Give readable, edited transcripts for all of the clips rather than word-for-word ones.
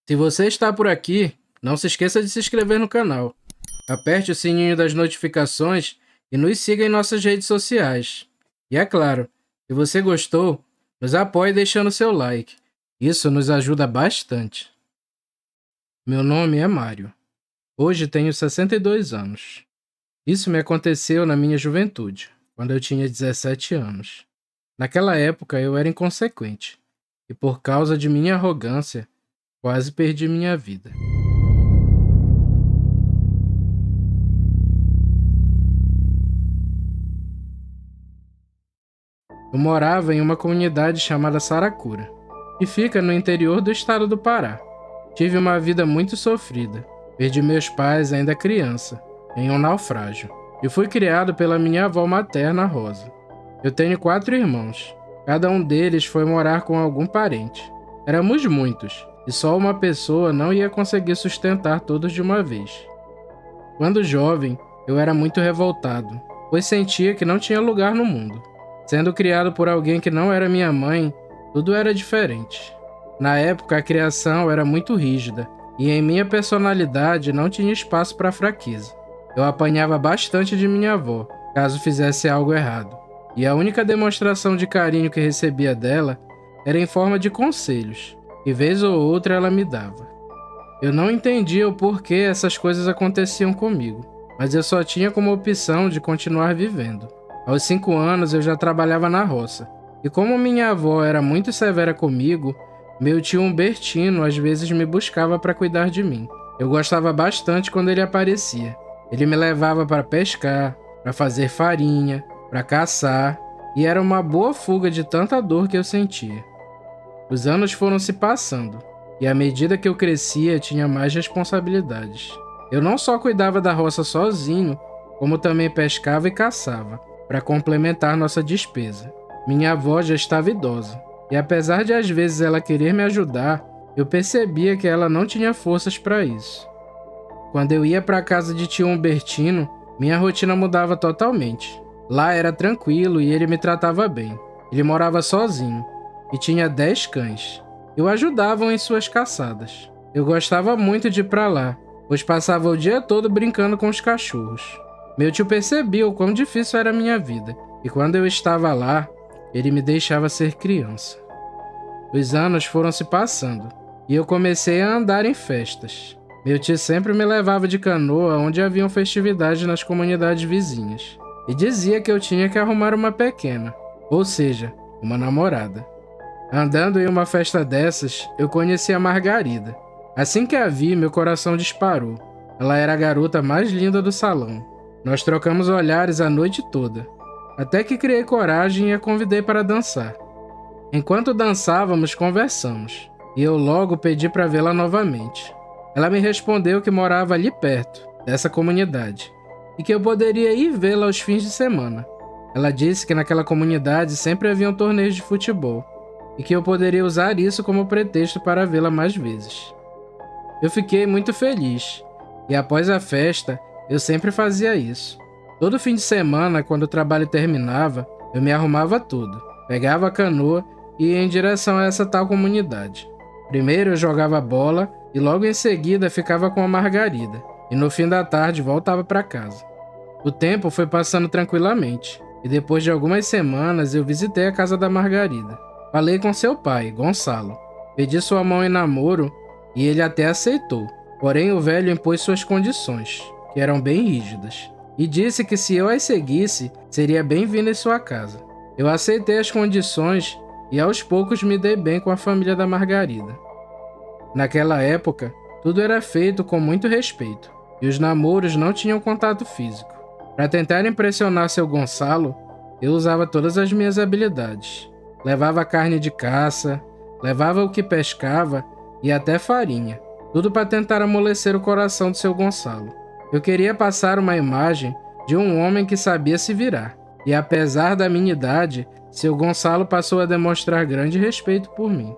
Se você está por aqui, não se esqueça de se inscrever no canal. Aperte o sininho das notificações e nos siga em nossas redes sociais. E é claro, se você gostou, nos apoie deixando seu like. Isso nos ajuda bastante. Meu nome é Mário. Hoje tenho 62 anos. Isso me aconteceu na minha juventude, quando eu tinha 17 anos. Naquela época eu era inconsequente, e por causa de minha arrogância, quase perdi minha vida. Eu morava em uma comunidade chamada Saracura, que fica no interior do estado do Pará. Tive uma vida muito sofrida. Perdi meus pais ainda criança, em um naufrágio, e fui criado pela minha avó materna, Rosa. Eu tenho 4 irmãos. Cada um deles foi morar com algum parente. Éramos muitos, e só uma pessoa não ia conseguir sustentar todos de uma vez. Quando jovem, eu era muito revoltado, pois sentia que não tinha lugar no mundo. Sendo criado por alguém que não era minha mãe, tudo era diferente. Na época, a criação era muito rígida, e em minha personalidade não tinha espaço para fraqueza. Eu apanhava bastante de minha avó, caso fizesse algo errado, e a única demonstração de carinho que recebia dela era em forma de conselhos, que vez ou outra ela me dava. Eu não entendia o porquê essas coisas aconteciam comigo, mas eu só tinha como opção de continuar vivendo. Aos 5 anos eu já trabalhava na roça, e como minha avó era muito severa comigo, meu tio Humbertino às vezes me buscava para cuidar de mim. Eu gostava bastante quando ele aparecia. Ele me levava para pescar, para fazer farinha, para caçar, e era uma boa fuga de tanta dor que eu sentia. Os anos foram se passando, e à medida que eu crescia tinha mais responsabilidades. Eu não só cuidava da roça sozinho, como também pescava e caçava, para complementar nossa despesa. Minha avó já estava idosa, e apesar de às vezes ela querer me ajudar, eu percebia que ela não tinha forças para isso. Quando eu ia para a casa de tio Humbertino, minha rotina mudava totalmente. Lá era tranquilo e ele me tratava bem. Ele morava sozinho e tinha 10 cães. Eu ajudava em suas caçadas. Eu gostava muito de ir para lá, pois passava o dia todo brincando com os cachorros. Meu tio percebia o quão difícil era a minha vida, e quando eu estava lá, ele me deixava ser criança. Os anos foram se passando, e eu comecei a andar em festas. Meu tio sempre me levava de canoa onde haviam festividades nas comunidades vizinhas, e dizia que eu tinha que arrumar uma pequena, ou seja, uma namorada. Andando em uma festa dessas, eu conheci a Margarida. Assim que a vi, meu coração disparou. Ela era a garota mais linda do salão. Nós trocamos olhares a noite toda, até que criei coragem e a convidei para dançar. Enquanto dançávamos, conversamos, e eu logo pedi para vê-la novamente. Ela me respondeu que morava ali perto, dessa comunidade, e que eu poderia ir vê-la aos fins de semana. Ela disse que naquela comunidade sempre haviam torneios de futebol, e que eu poderia usar isso como pretexto para vê-la mais vezes. Eu fiquei muito feliz, e após a festa, eu sempre fazia isso. Todo fim de semana, quando o trabalho terminava, eu me arrumava tudo, pegava a canoa e ia em direção a essa tal comunidade. Primeiro eu jogava bola e logo em seguida ficava com a Margarida, e no fim da tarde voltava para casa. O tempo foi passando tranquilamente, e depois de algumas semanas eu visitei a casa da Margarida. Falei com seu pai, Gonçalo, pedi sua mão em namoro e ele até aceitou, porém o velho impôs suas condições, que eram bem rígidas, e disse que se eu as seguisse, seria bem-vindo em sua casa. Eu aceitei as condições e aos poucos me dei bem com a família da Margarida. Naquela época, tudo era feito com muito respeito, e os namoros não tinham contato físico. Para tentar impressionar seu Gonçalo, eu usava todas as minhas habilidades. Levava carne de caça, levava o que pescava e até farinha, tudo para tentar amolecer o coração do seu Gonçalo. Eu queria passar uma imagem de um homem que sabia se virar, e apesar da minha idade, seu Gonçalo passou a demonstrar grande respeito por mim.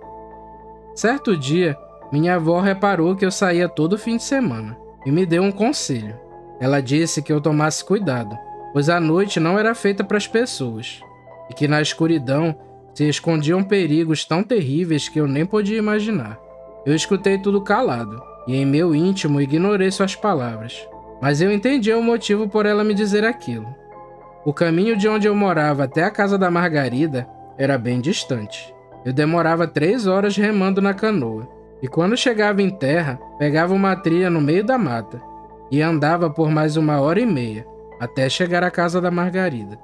Certo dia, minha avó reparou que eu saía todo fim de semana e me deu um conselho. Ela disse que eu tomasse cuidado, pois a noite não era feita para as pessoas, e que na escuridão se escondiam perigos tão terríveis que eu nem podia imaginar. Eu escutei tudo calado, e em meu íntimo ignorei suas palavras. Mas eu entendi o motivo por ela me dizer aquilo. O caminho de onde eu morava até a casa da Margarida era bem distante. Eu demorava 3 horas remando na canoa, e quando chegava em terra, pegava uma trilha no meio da mata, e andava por mais 1h30, até chegar à casa da Margarida.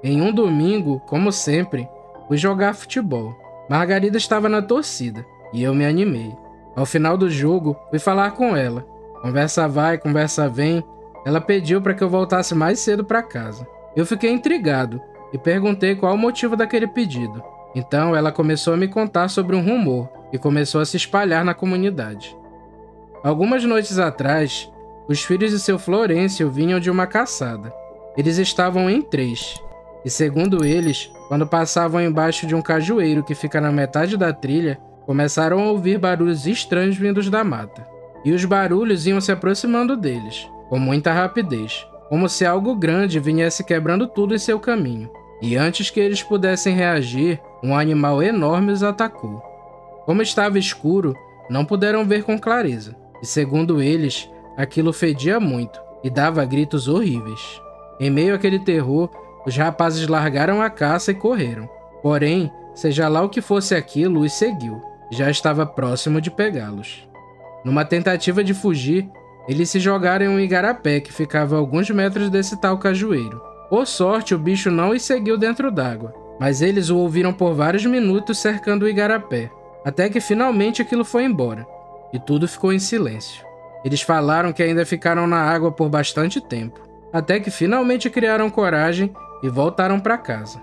Em um domingo, como sempre, fui jogar futebol. Margarida estava na torcida, e eu me animei. Ao final do jogo, fui falar com ela. Conversa vai, conversa vem. Ela pediu para que eu voltasse mais cedo para casa. Eu fiquei intrigado e perguntei qual o motivo daquele pedido. Então ela começou a me contar sobre um rumor que começou a se espalhar na comunidade. Algumas noites atrás, os filhos de seu Florencio vinham de uma caçada. Eles estavam em 3, e segundo eles, quando passavam embaixo de um cajueiro que fica na metade da trilha, começaram a ouvir barulhos estranhos vindos da mata. E os barulhos iam se aproximando deles, com muita rapidez, como se algo grande viesse quebrando tudo em seu caminho. E antes que eles pudessem reagir, um animal enorme os atacou. Como estava escuro, não puderam ver com clareza, e segundo eles, aquilo fedia muito e dava gritos horríveis. Em meio àquele terror, os rapazes largaram a caça e correram. Porém, seja lá o que fosse aquilo, os seguiu, e já estava próximo de pegá-los. Numa tentativa de fugir, eles se jogaram em um igarapé que ficava a alguns metros desse tal cajueiro. Por sorte, o bicho não os seguiu dentro d'água, mas eles o ouviram por vários minutos cercando o igarapé, até que finalmente aquilo foi embora, e tudo ficou em silêncio. Eles falaram que ainda ficaram na água por bastante tempo, até que finalmente criaram coragem e voltaram para casa.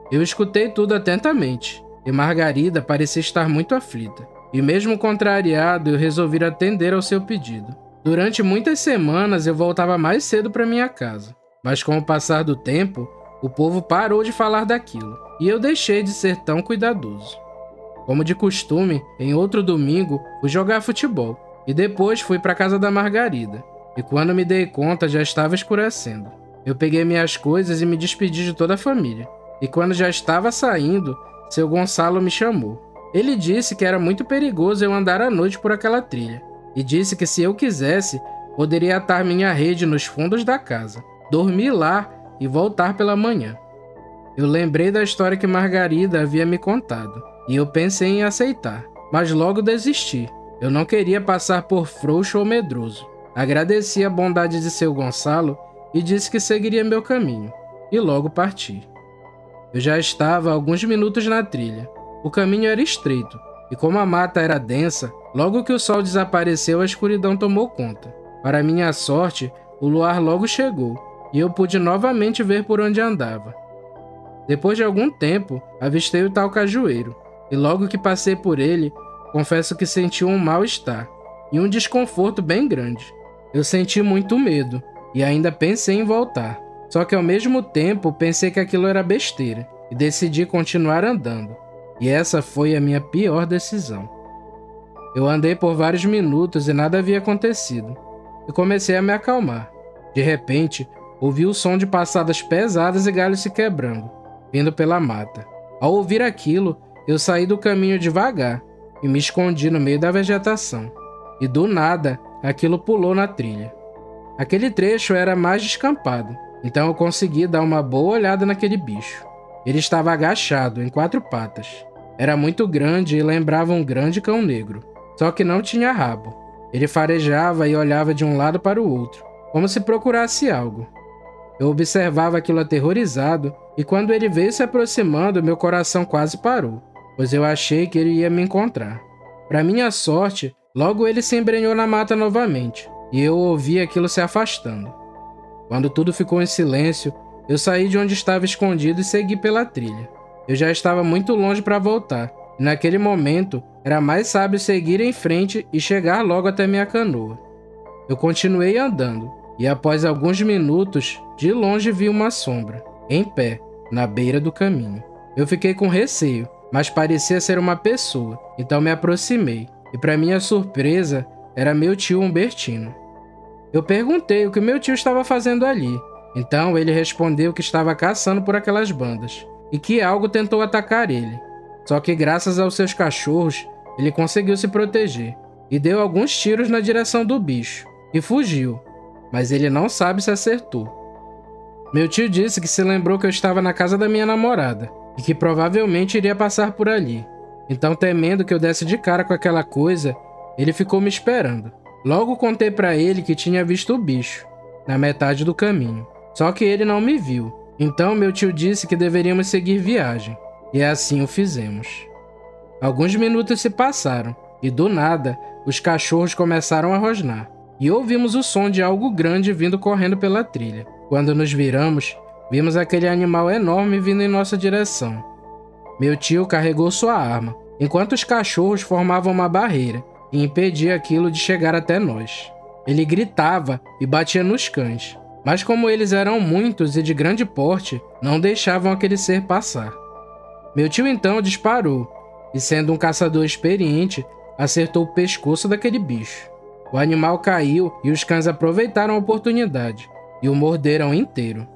Eu escutei tudo atentamente, e Margarida parecia estar muito aflita. E mesmo contrariado, eu resolvi atender ao seu pedido. Durante muitas semanas eu voltava mais cedo para minha casa, mas com o passar do tempo, o povo parou de falar daquilo, e eu deixei de ser tão cuidadoso. Como de costume, em outro domingo, fui jogar futebol, e depois fui para a casa da Margarida, e quando me dei conta já estava escurecendo. Eu peguei minhas coisas e me despedi de toda a família, e quando já estava saindo, seu Gonçalo me chamou. Ele disse que era muito perigoso eu andar à noite por aquela trilha, e disse que se eu quisesse, poderia atar minha rede nos fundos da casa, dormir lá e voltar pela manhã. Eu lembrei da história que Margarida havia me contado, e eu pensei em aceitar, mas logo desisti. Eu não queria passar por frouxo ou medroso. Agradeci a bondade de seu Gonçalo e disse que seguiria meu caminho, e logo parti. Eu já estava há alguns minutos na trilha. O caminho era estreito, e como a mata era densa, logo que o sol desapareceu, a escuridão tomou conta. Para minha sorte, o luar logo chegou, e eu pude novamente ver por onde andava. Depois de algum tempo, avistei o tal cajueiro, e logo que passei por ele, confesso que senti um mal-estar, e um desconforto bem grande. Eu senti muito medo, e ainda pensei em voltar. Só que ao mesmo tempo, pensei que aquilo era besteira, e decidi continuar andando. E essa foi a minha pior decisão. Eu andei por vários minutos e nada havia acontecido. Eu comecei a me acalmar. De repente, ouvi o som de passadas pesadas e galhos se quebrando, vindo pela mata. Ao ouvir aquilo, eu saí do caminho devagar e me escondi no meio da vegetação. E do nada, aquilo pulou na trilha. Aquele trecho era mais descampado, então eu consegui dar uma boa olhada naquele bicho. Ele estava agachado, em 4 patas. Era muito grande e lembrava um grande cão negro, só que não tinha rabo. Ele farejava e olhava de um lado para o outro, como se procurasse algo. Eu observava aquilo aterrorizado, e quando ele veio se aproximando, meu coração quase parou, pois eu achei que ele ia me encontrar. Para minha sorte, logo ele se embrenhou na mata novamente, e eu ouvi aquilo se afastando. Quando tudo ficou em silêncio, eu saí de onde estava escondido e segui pela trilha. Eu já estava muito longe para voltar, e naquele momento era mais sábio seguir em frente e chegar logo até minha canoa. Eu continuei andando, e após alguns minutos, de longe vi uma sombra, em pé, na beira do caminho. Eu fiquei com receio, mas parecia ser uma pessoa, então me aproximei, e para minha surpresa, era meu tio Humbertino. Eu perguntei o que meu tio estava fazendo ali. Então ele respondeu que estava caçando por aquelas bandas, e que algo tentou atacar ele. Só que graças aos seus cachorros, ele conseguiu se proteger e deu alguns tiros na direção do bicho e fugiu, mas ele não sabe se acertou. Meu tio disse que se lembrou que eu estava na casa da minha namorada e que provavelmente iria passar por ali. Então, temendo que eu desse de cara com aquela coisa, ele ficou me esperando. Logo contei pra ele que tinha visto o bicho, na metade do caminho. Só que ele não me viu. Então, meu tio disse que deveríamos seguir viagem. E assim o fizemos. Alguns minutos se passaram, e do nada, os cachorros começaram a rosnar. E ouvimos o som de algo grande vindo correndo pela trilha. Quando nos viramos, vimos aquele animal enorme vindo em nossa direção. Meu tio carregou sua arma, enquanto os cachorros formavam uma barreira e impedia aquilo de chegar até nós. Ele gritava e batia nos cães, mas como eles eram muitos e de grande porte, não deixavam aquele ser passar. Meu tio então disparou, e sendo um caçador experiente, acertou o pescoço daquele bicho. O animal caiu e os cães aproveitaram a oportunidade e o morderam inteiro.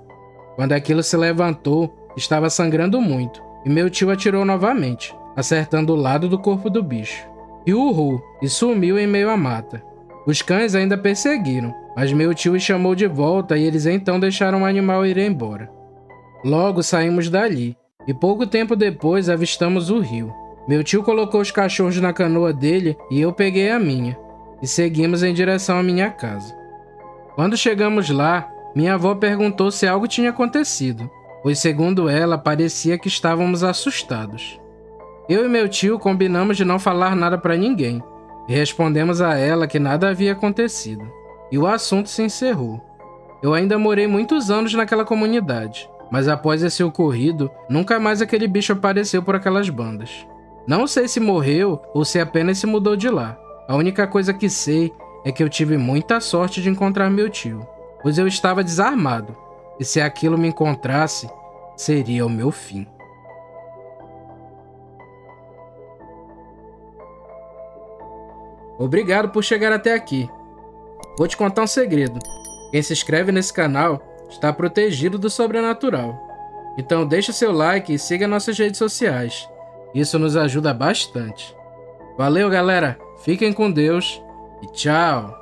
Quando aquilo se levantou, estava sangrando muito, e meu tio atirou novamente, acertando o lado do corpo do bicho. E urrou, e sumiu em meio à mata. Os cães ainda perseguiram, mas meu tio os chamou de volta e eles então deixaram o animal ir embora. Logo saímos dali, e pouco tempo depois avistamos o rio. Meu tio colocou os cachorros na canoa dele e eu peguei a minha, e seguimos em direção à minha casa. Quando chegamos lá, minha avó perguntou se algo tinha acontecido, pois segundo ela, parecia que estávamos assustados. Eu e meu tio combinamos de não falar nada para ninguém, e respondemos a ela que nada havia acontecido, e o assunto se encerrou. Eu ainda morei muitos anos naquela comunidade, mas após esse ocorrido, nunca mais aquele bicho apareceu por aquelas bandas. Não sei se morreu ou se apenas se mudou de lá. A única coisa que sei é que eu tive muita sorte de encontrar meu tio, pois eu estava desarmado, e se aquilo me encontrasse, seria o meu fim. Obrigado por chegar até aqui. Vou te contar um segredo. Quem se inscreve nesse canal está protegido do sobrenatural. Então deixa seu like e siga nossas redes sociais. Isso nos ajuda bastante. Valeu, galera. Fiquem com Deus e tchau.